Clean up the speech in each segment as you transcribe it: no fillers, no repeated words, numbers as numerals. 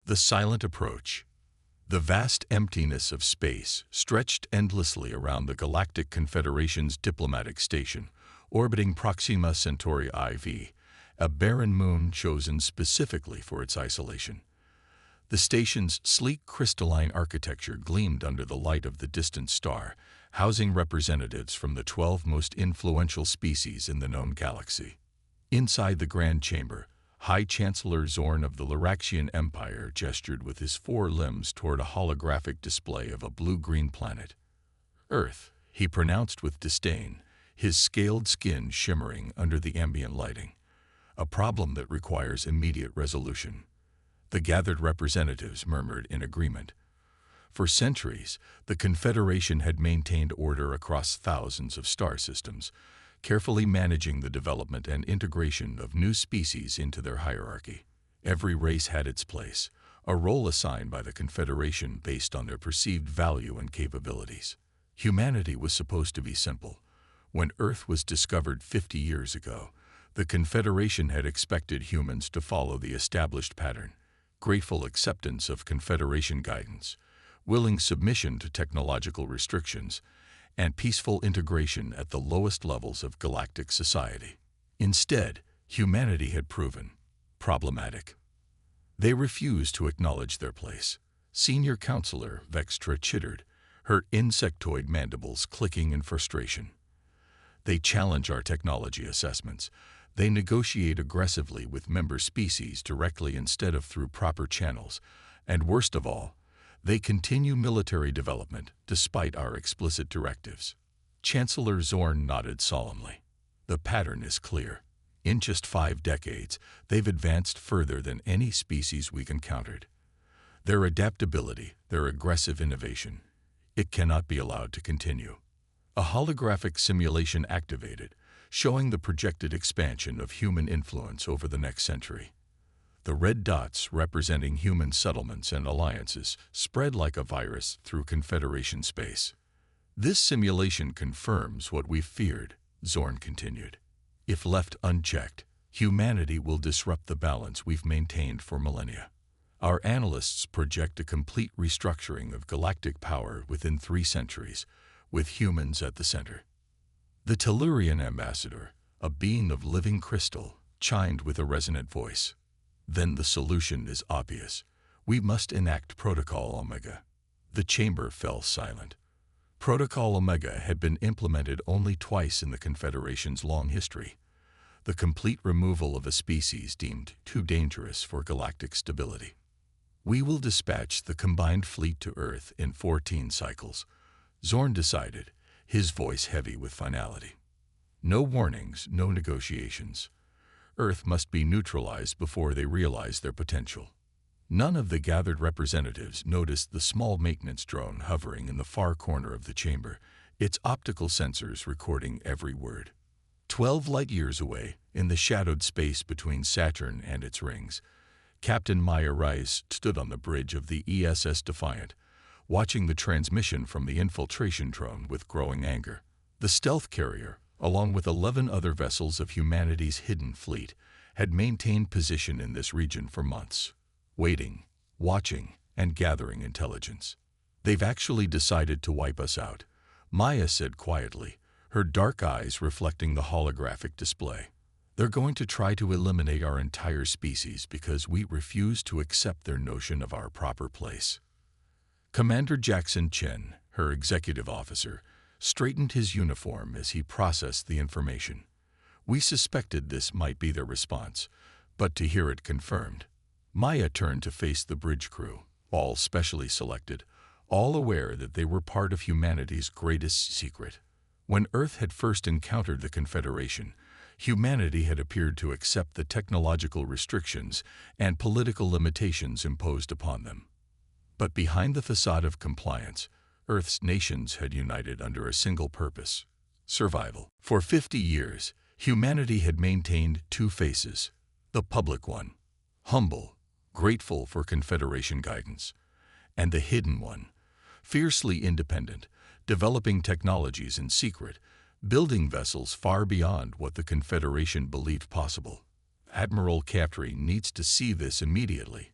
The silent approach. The vast emptiness of space stretched endlessly around the Galactic Confederation's diplomatic station, orbiting Proxima Centauri IV, a barren moon chosen specifically for its isolation. The station's sleek crystalline architecture gleamed under the light of the distant star, housing representatives from the 12 most influential species in the known galaxy. Inside the Grand Chamber, High Chancellor Zorn of the Laraxian Empire gestured with his 4 limbs toward a holographic display of a blue-green planet. Earth, he pronounced with disdain, his scaled skin shimmering under the ambient lighting. A problem that requires immediate resolution. The gathered representatives murmured in agreement. For centuries, the Confederation had maintained order across thousands of star systems, carefully managing the development and integration of new species into their hierarchy. Every race had its place, a role assigned by the Confederation based on their perceived value and capabilities. Humanity was supposed to be simple. When Earth was discovered 50 years ago, the Confederation had expected humans to follow the established pattern: grateful acceptance of Confederation guidance, willing submission to technological restrictions, and peaceful integration at the lowest levels of galactic society. Instead, humanity had proven problematic. They refused to acknowledge their place. Senior Counselor Vextra chittered, her insectoid mandibles clicking in frustration. They challenge our technology assessments. They negotiate aggressively with member species directly instead of through proper channels. And worst of all, they continue military development despite our explicit directives. Chancellor Zorn nodded solemnly. The pattern is clear. In just 5 decades, they've advanced further than any species we've encountered. Their adaptability, their aggressive innovation, it cannot be allowed to continue. A holographic simulation activated, showing the projected expansion of human influence over the next century. The red dots representing human settlements and alliances spread like a virus through Confederation space. This simulation confirms what we've feared, Zorn continued. If left unchecked, humanity will disrupt the balance we've maintained for millennia. Our analysts project a complete restructuring of galactic power within 3 centuries, with humans at the center. The Tellurian ambassador, a being of living crystal, chimed with a resonant voice. Then the solution is obvious. We must enact Protocol Omega. The chamber fell silent. Protocol Omega had been implemented only twice in the Confederation's long history. The complete removal of a species deemed too dangerous for galactic stability. We will dispatch the combined fleet to Earth in 14 cycles, Zorn decided, his voice heavy with finality. No warnings, no negotiations. Earth must be neutralized before they realize their potential. None of the gathered representatives noticed the small maintenance drone hovering in the far corner of the chamber, its optical sensors recording every word. 12 light-years away, in the shadowed space between Saturn and its rings, Captain Maya Rice stood on the bridge of the ESS Defiant, watching the transmission from the infiltration drone with growing anger. The stealth carrier, along with 11 other vessels of humanity's hidden fleet, had maintained position in this region for months, waiting, watching, and gathering intelligence. They've actually decided to wipe us out, Maya said quietly, her dark eyes reflecting the holographic display. They're going to try to eliminate our entire species because we refuse to accept their notion of our proper place. Commander Jackson Chen, her executive officer, straightened his uniform as he processed the information. We suspected this might be their response, but to hear it confirmed. Maya turned to face the bridge crew, all specially selected, all aware that they were part of humanity's greatest secret. When Earth had first encountered the Confederation, humanity had appeared to accept the technological restrictions and political limitations imposed upon them. But behind the facade of compliance, Earth's nations had united under a single purpose: survival. For 50 years, humanity had maintained 2 faces: the public one, humble, grateful for Confederation guidance, and the hidden one, fiercely independent, developing technologies in secret, building vessels far beyond what the Confederation believed possible. Admiral Capri needs to see this immediately,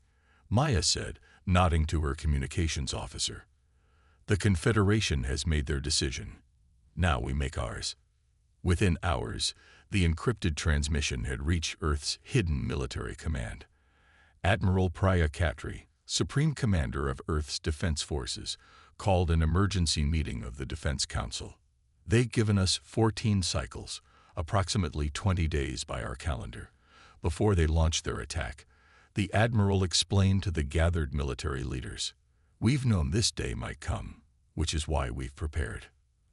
Maya said, nodding to her communications officer. The Confederation has made their decision. Now we make ours. Within hours, the encrypted transmission had reached Earth's hidden military command. Admiral Priya Khatri, Supreme Commander of Earth's Defense Forces, called an emergency meeting of the Defense Council. They'd given us 14 cycles, approximately 20 days by our calendar, before they launched their attack. The Admiral explained to the gathered military leaders, "We've known this day might come, which is why we've prepared."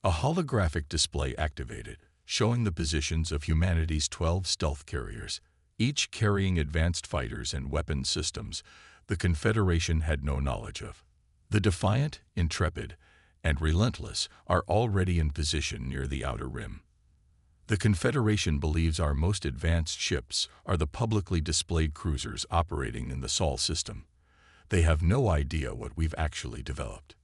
A holographic display activated, showing the positions of humanity's 12 stealth carriers, each carrying advanced fighters and weapons systems the Confederation had no knowledge of. The Defiant, Intrepid, and Relentless are already in position near the outer rim. The Confederation believes our most advanced ships are the publicly displayed cruisers operating in the Sol system. They have no idea what we've actually developed.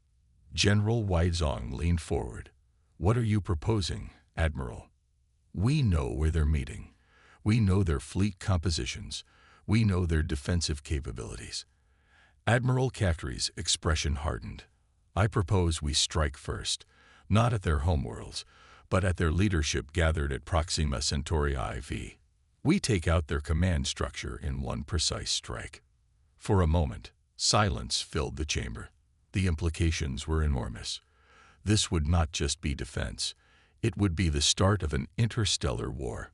General Weizong leaned forward. "What are you proposing, Admiral?" "We know where they're meeting. We know their fleet compositions. We know their defensive capabilities." Admiral Khatri's expression hardened. "I propose we strike first, not at their homeworlds, but at their leadership gathered at Proxima Centauri IV. We take out their command structure in one precise strike." For a moment, silence filled the chamber. The implications were enormous. This would not just be defense. It would be the start of an interstellar war.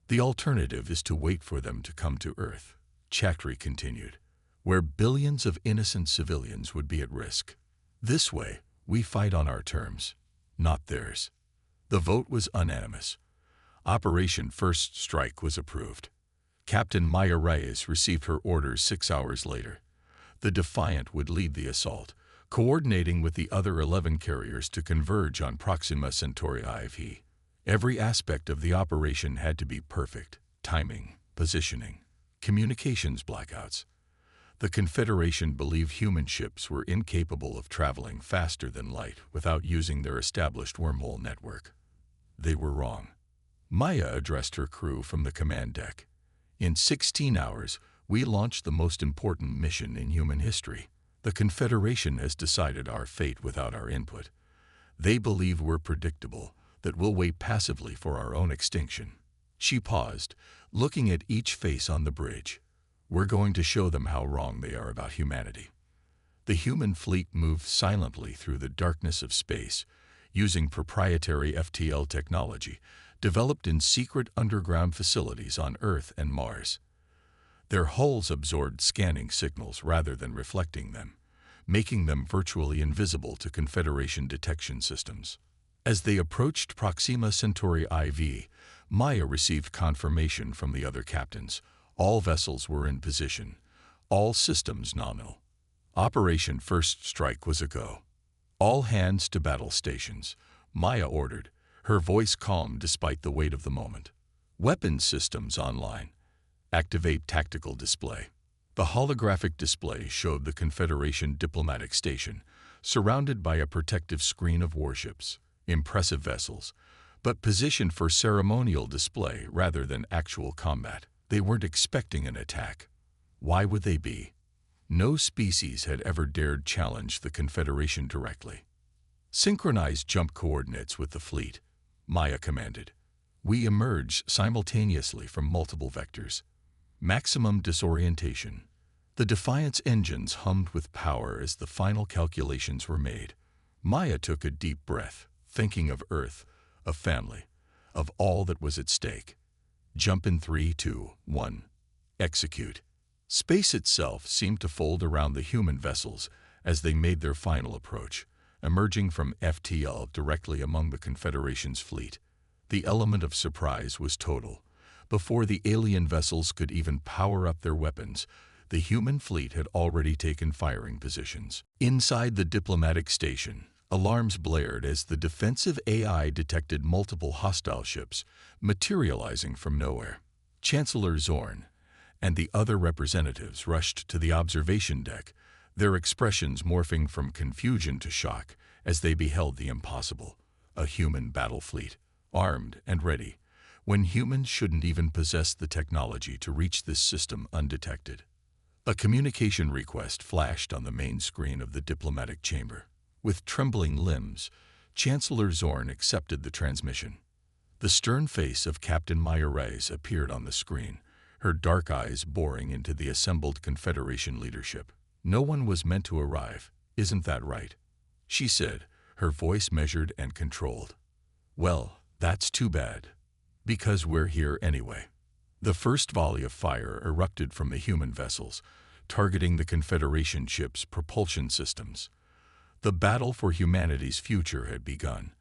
"The alternative is to wait for them to come to Earth," Khatri continued, "where billions of innocent civilians would be at risk. This way, we fight on our terms, not theirs." The vote was unanimous. Operation First Strike was approved. Captain Maya Reyes received her orders 6 hours later. The Defiant would lead the assault, coordinating with the other 11 carriers to converge on Proxima Centauri IV. Every aspect of the operation had to be perfect: timing, positioning, communications blackouts. The Confederation believed human ships were incapable of traveling faster than light without using their established wormhole network. They were wrong. Maya addressed her crew from the command deck. "In 16 hours, we launched the most important mission in human history. The Confederation has decided our fate without our input. They believe we're predictable, that we'll wait passively for our own extinction." She paused, looking at each face on the bridge. "We're going to show them how wrong they are about humanity." The human fleet moved silently through the darkness of space, using proprietary FTL technology developed in secret underground facilities on Earth and Mars. Their hulls absorbed scanning signals rather than reflecting them, making them virtually invisible to Confederation detection systems. As they approached Proxima Centauri IV, Maya received confirmation from the other captains. All vessels were in position, all systems nominal. Operation First Strike was a go. "All hands to battle stations," Maya ordered, her voice calm despite the weight of the moment. "Weapons systems online. Activate tactical display." The holographic display showed the Confederation diplomatic station, surrounded by a protective screen of warships, impressive vessels, but positioned for ceremonial display rather than actual combat. They weren't expecting an attack. Why would they be? No species had ever dared challenge the Confederation directly. "Synchronize jump coordinates with the fleet," Maya commanded. "We emerge simultaneously from multiple vectors. Maximum disorientation." The Defiant's engines hummed with power as the final calculations were made. Maya took a deep breath, thinking of Earth, of family, of all that was at stake. "Jump in 3, 2, 1. Execute." Space itself seemed to fold around the human vessels as they made their final approach, emerging from FTL directly among the Confederation's fleet. The element of surprise was total. Before the alien vessels could even power up their weapons, the human fleet had already taken firing positions. Inside the diplomatic station, alarms blared as the defensive AI detected multiple hostile ships materializing from nowhere. Chancellor Zorn and the other representatives rushed to the observation deck, their expressions morphing from confusion to shock as they beheld the impossible: a human battle fleet, armed and ready, when humans shouldn't even possess the technology to reach this system undetected. A communication request flashed on the main screen of the diplomatic chamber. With trembling limbs, Chancellor Zorn accepted the transmission. The stern face of Captain Maya Reyes appeared on the screen, her dark eyes boring into the assembled Confederation leadership. "No one was meant to arrive, isn't that right?" she said, her voice measured and controlled. "Well, that's too bad. Because we're here anyway." The first volley of fire erupted from the human vessels, targeting the Confederation ship's propulsion systems. The battle for humanity's future had begun,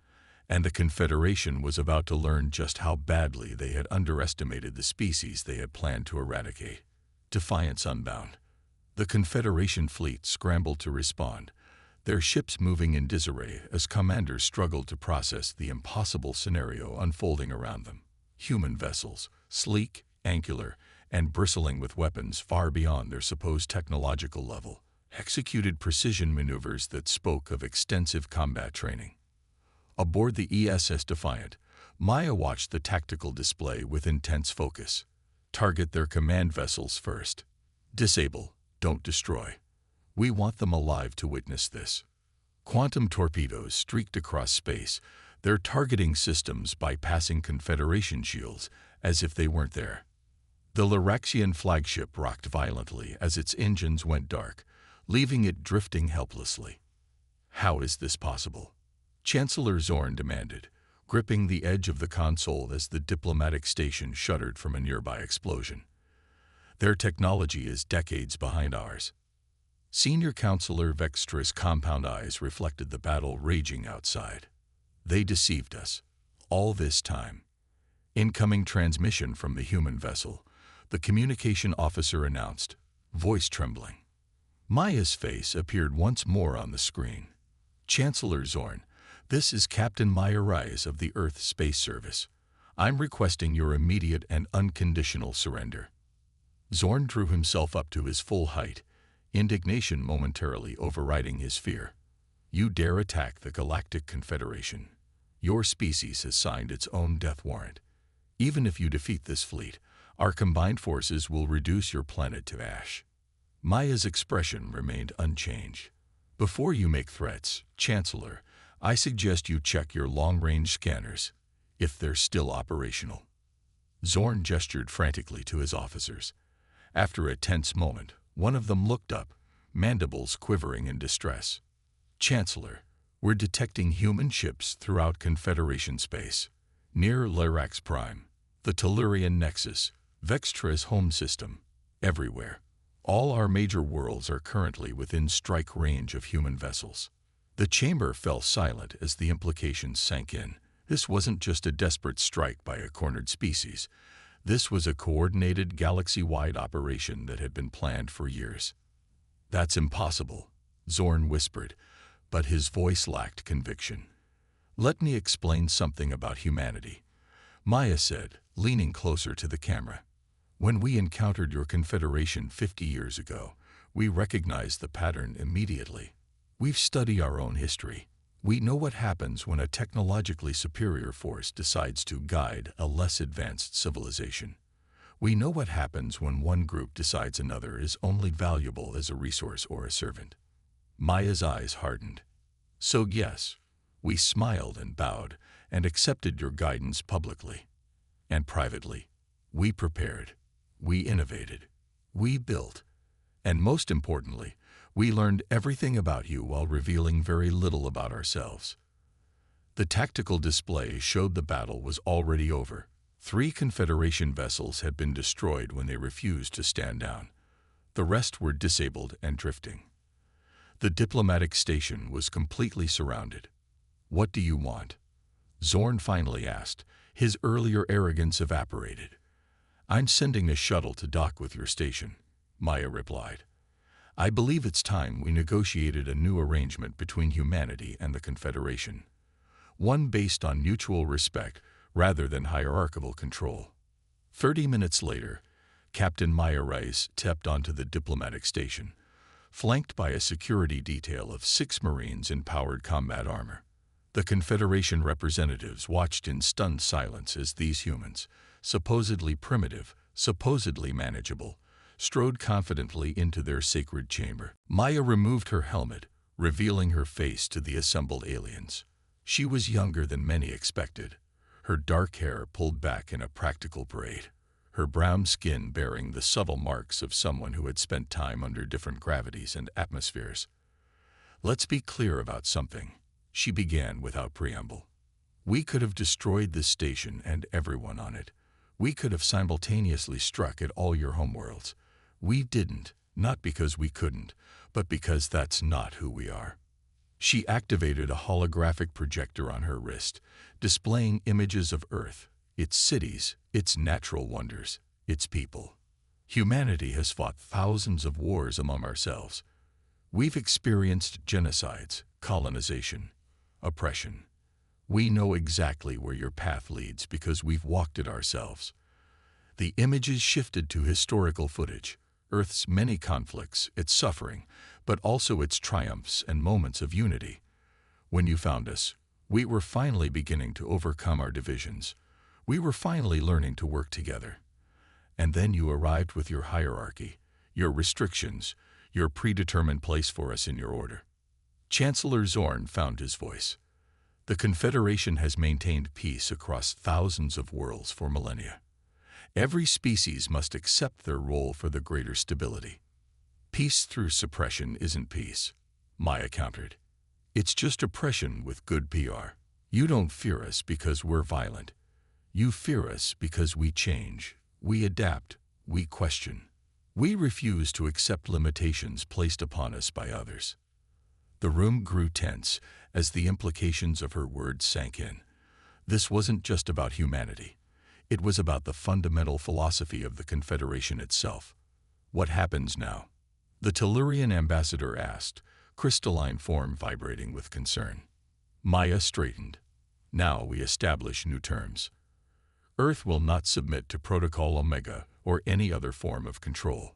and the Confederation was about to learn just how badly they had underestimated the species they had planned to eradicate. Defiance unbound. The Confederation fleet scrambled to respond, their ships moving in disarray as commanders struggled to process the impossible scenario unfolding around them. Human vessels, sleek, angular, and bristling with weapons far beyond their supposed technological level, executed precision maneuvers that spoke of extensive combat training. Aboard the ESS Defiant, Maya watched the tactical display with intense focus. Target their command vessels first. Disable, don't destroy. We want them alive to witness this. Quantum torpedoes streaked across space, their targeting systems bypassing Confederation shields as if they weren't there. The Laraxian flagship rocked violently as its engines went dark, leaving it drifting helplessly. "How is this possible?" Chancellor Zorn demanded, gripping the edge of the console as the diplomatic station shuddered from a nearby explosion. "Their technology is decades behind ours." Senior Counselor Vextra's compound eyes reflected the battle raging outside. "They deceived us. All this time." "Incoming transmission from the human vessel," the communication officer announced, voice trembling. Maya's face appeared once more on the screen. "Chancellor Zorn, this is Captain Maya Reyes of the Earth Space Service. I'm requesting your immediate and unconditional surrender." Zorn drew himself up to his full height, indignation momentarily overriding his fear. "You dare attack the Galactic Confederation. Your species has signed its own death warrant. Even if you defeat this fleet, our combined forces will reduce your planet to ash." Maya's expression remained unchanged. "Before you make threats, Chancellor, I suggest you check your long-range scanners, if they're still operational." Zorn gestured frantically to his officers. After a tense moment, one of them looked up, mandibles quivering in distress. "Chancellor, we're detecting human ships throughout Confederation space. Near Larax Prime, the Tellurian Nexus, Vextra's home system, everywhere. All our major worlds are currently within strike range of human vessels." The chamber fell silent as the implications sank in. This wasn't just a desperate strike by a cornered species. This was a coordinated galaxy-wide operation that had been planned for years. "That's impossible," Zorn whispered, but his voice lacked conviction. "Let me explain something about humanity," Maya said, leaning closer to the camera. "When we encountered your Confederation 50 years ago, we recognized the pattern immediately. We've studied our own history. We know what happens when a technologically superior force decides to guide a less advanced civilization. We know what happens when one group decides another is only valuable as a resource or a servant." Maya's eyes hardened. "So yes," we smiled and bowed and accepted your guidance publicly. And privately, we prepared, we innovated, we built, and most importantly, we learned everything about you while revealing very little about ourselves. The tactical display showed the battle was already over. 3 Confederation vessels had been destroyed when they refused to stand down. The rest were disabled and drifting. The diplomatic station was completely surrounded. "What do you want?" Zorn finally asked, his earlier arrogance evaporated. "I'm sending a shuttle to dock with your station," Maya replied. "I believe it's time we negotiated a new arrangement between humanity and the Confederation. One based on mutual respect rather than hierarchical control." 30 minutes later, Captain Maya Reyes stepped onto the diplomatic station, flanked by a security detail of 6 Marines in powered combat armor. The Confederation representatives watched in stunned silence as these humans, supposedly primitive, supposedly manageable, strode confidently into their sacred chamber. Maya removed her helmet, revealing her face to the assembled aliens. She was younger than many expected, her dark hair pulled back in a practical braid, her brown skin bearing the subtle marks of someone who had spent time under different gravities and atmospheres. "Let's be clear about something," she began without preamble. "We could have destroyed this station and everyone on it. We could have simultaneously struck at all your homeworlds. We didn't, not because we couldn't, but because that's not who we are." She activated a holographic projector on her wrist, displaying images of Earth, its cities, its natural wonders, its people. Humanity has fought thousands of wars among ourselves. We've experienced genocides, colonization, oppression. We know exactly where your path leads because we've walked it ourselves. The images shifted to historical footage, Earth's many conflicts, its suffering, but also its triumphs and moments of unity. When you found us, we were finally beginning to overcome our divisions. We were finally learning to work together. And then you arrived with your hierarchy, your restrictions, your predetermined place for us in your order. Chancellor Zorn found his voice. "The Confederation has maintained peace across thousands of worlds for millennia. Every species must accept their role for the greater stability. Peace through suppression isn't peace," Maya countered. "It's just oppression with good PR. You don't fear us because we're violent. You fear us because we change, we adapt, we question. We refuse to accept limitations placed upon us by others." The room grew tense as the implications of her words sank in. This wasn't just about humanity. It was about the fundamental philosophy of the Confederation itself. "What happens now?" the Tellurian ambassador asked, crystalline form vibrating with concern. Maya straightened. "Now we establish new terms. Earth will not submit to Protocol Omega or any other form of control.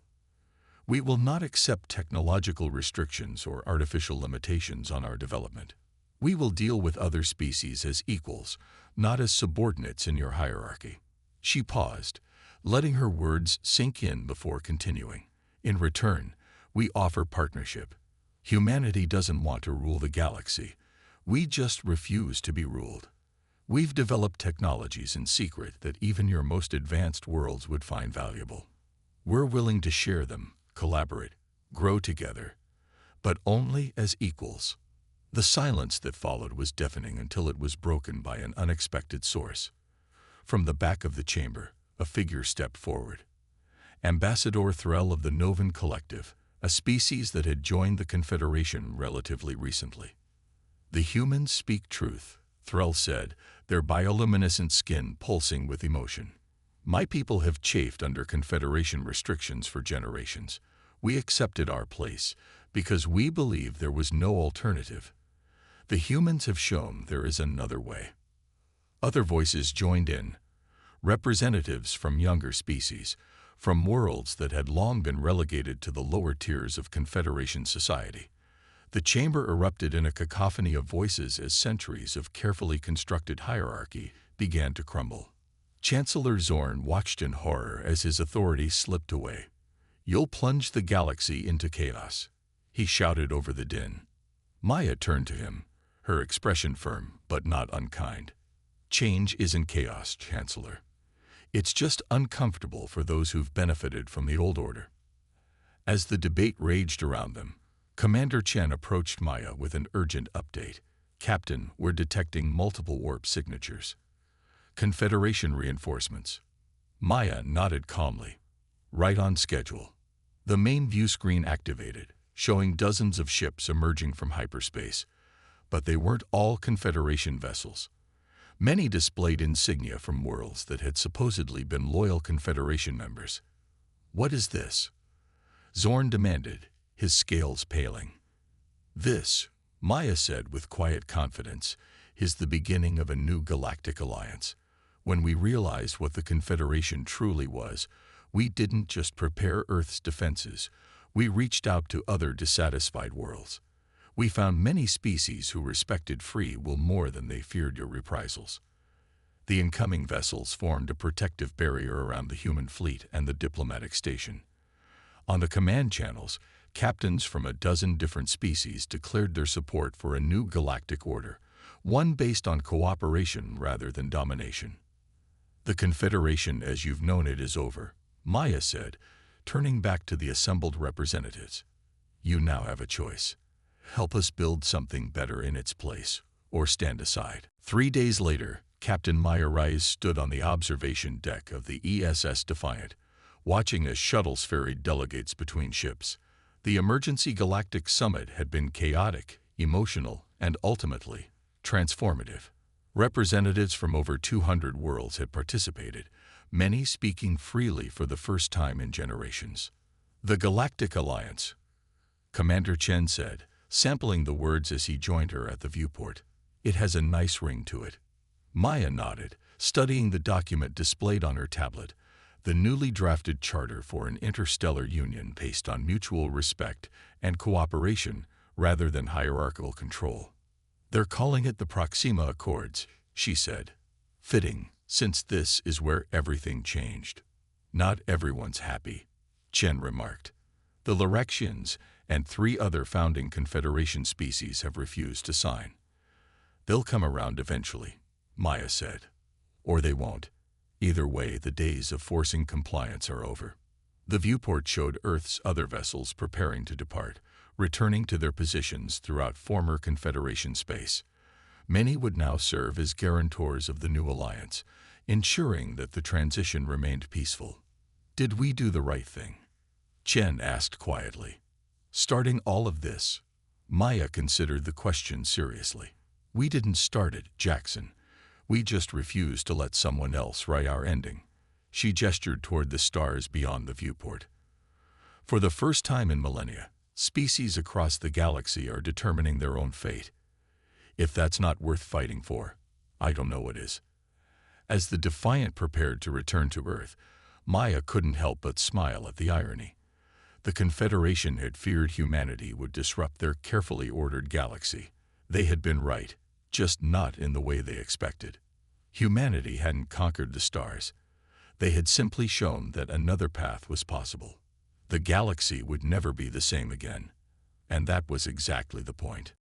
We will not accept technological restrictions or artificial limitations on our development. We will deal with other species as equals, not as subordinates in your hierarchy." She paused, letting her words sink in before continuing. "In return, we offer partnership. Humanity doesn't want to rule the galaxy. We just refuse to be ruled. We've developed technologies in secret that even your most advanced worlds would find valuable. We're willing to share them, collaborate, grow together, but only as equals." The silence that followed was deafening until it was broken by an unexpected source. From the back of the chamber, a figure stepped forward. Ambassador Threll of the Novan Collective, a species that had joined the Confederation relatively recently. "The humans speak truth," Threll said, their bioluminescent skin pulsing with emotion. "My people have chafed under Confederation restrictions for generations. We accepted our place because we believed there was no alternative. The humans have shown there is another way." Other voices joined in, representatives from younger species, from worlds that had long been relegated to the lower tiers of Confederation society. The chamber erupted in a cacophony of voices as centuries of carefully constructed hierarchy began to crumble. Chancellor Zorn watched in horror as his authority slipped away. "You'll plunge the galaxy into chaos," he shouted over the din. Maya turned to him, her expression firm but not unkind. "Change isn't chaos, Chancellor. It's just uncomfortable for those who've benefited from the old order." As the debate raged around them, Commander Chen approached Maya with an urgent update. "Captain, we're detecting multiple warp signatures. Confederation reinforcements." Maya nodded calmly. "Right on schedule." The main view screen activated, showing dozens of ships emerging from hyperspace. But they weren't all Confederation vessels. Many displayed insignia from worlds that had supposedly been loyal Confederation members. "What is this?" Zorn demanded, his scales paling. "This," Maya said with quiet confidence, "is the beginning of a new galactic alliance. When we realized what the Confederation truly was, we didn't just prepare Earth's defenses, we reached out to other dissatisfied worlds. We found many species who respected free will more than they feared your reprisals. The incoming vessels formed a protective barrier around the human fleet and the diplomatic station. On the command channels, captains from a dozen different species declared their support for a new galactic order, one based on cooperation rather than domination. "The Confederation as you've known it is over," Maya said, turning back to the assembled representatives. "You now have a choice. Help us build something better in its place, or stand aside." 3 days later, Captain Maya Rise stood on the observation deck of the ESS Defiant, watching as shuttles ferried delegates between ships. The emergency galactic summit had been chaotic, emotional, and ultimately transformative. Representatives from over 200 worlds had participated, many speaking freely for the first time in generations. "The Galactic Alliance," Commander Chen said, sampling the words as he joined her at the viewport. "It has a nice ring to it." Maya nodded, studying the document displayed on her tablet, the newly drafted charter for an interstellar union based on mutual respect and cooperation rather than hierarchical control. "They're calling it the Proxima Accords," she said. "Fitting, since this is where everything changed." "Not everyone's happy," Chen remarked. "The Lorexians and 3 other founding Confederation species have refused to sign." "They'll come around eventually," Maya said. "Or they won't. Either way, the days of forcing compliance are over." The viewport showed Earth's other vessels preparing to depart, returning to their positions throughout former Confederation space. Many would now serve as guarantors of the new alliance, ensuring that the transition remained peaceful. "Did we do the right thing?" Chen asked quietly. "Starting all of this?" Maya considered the question seriously. "We didn't start it, Jackson. We just refused to let someone else write our ending." She gestured toward the stars beyond the viewport. "For the first time in millennia, species across the galaxy are determining their own fate. If that's not worth fighting for, I don't know what is." As the Defiant prepared to return to Earth, Maya couldn't help but smile at the irony. The Confederation had feared humanity would disrupt their carefully ordered galaxy. They had been right, just not in the way they expected. Humanity hadn't conquered the stars. They had simply shown that another path was possible. The galaxy would never be the same again. And that was exactly the point.